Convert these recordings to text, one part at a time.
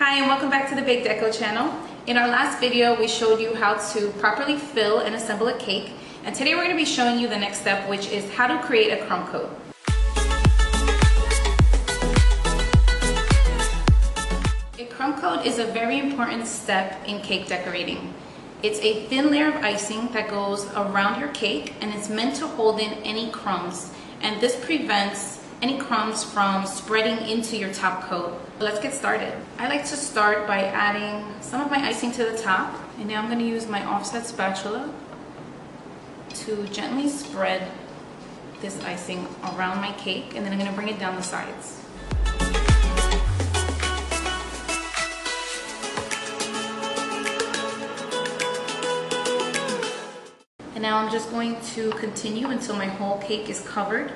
Hi and welcome back to the BakeDeco channel. In our last video we showed you how to properly fill and assemble a cake, and today we're going to be showing you the next step, which is how to create a crumb coat. A crumb coat is a very important step in cake decorating. It's a thin layer of icing that goes around your cake and it's meant to hold in any crumbs, and this prevents any crumbs from spreading into your top coat. Let's get started. I like to start by adding some of my icing to the top, and now I'm going to use my offset spatula to gently spread this icing around my cake, and then I'm going to bring it down the sides. And now I'm just going to continue until my whole cake is covered.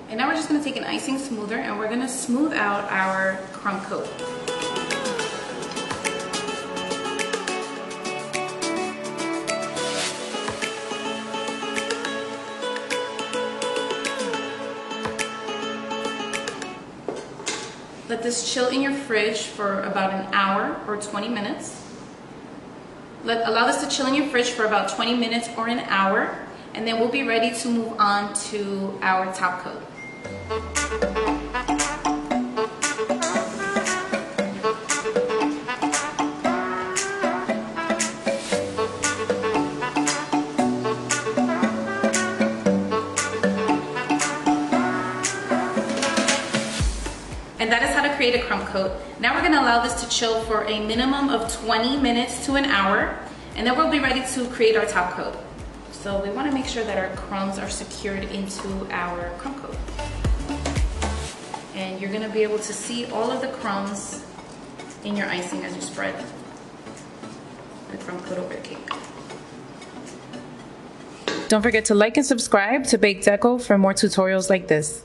And now we're just going to take an icing smoother and we're going to smooth out our crumb coat. Let this chill in your fridge for about an hour or 20 minutes. Allow this to chill in your fridge for about 20 minutes or an hour, and then we'll be ready to move on to our top coat. And that is how to create a crumb coat. Now we're going to allow this to chill for a minimum of 20 minutes to an hour, and then we'll be ready to create our top coat. So we want to make sure that our crumbs are secured into our crumb coat. And you're going to be able to see all of the crumbs in your icing as you spread the crumb coat over the cake. Don't forget to like and subscribe to BakeDeco for more tutorials like this.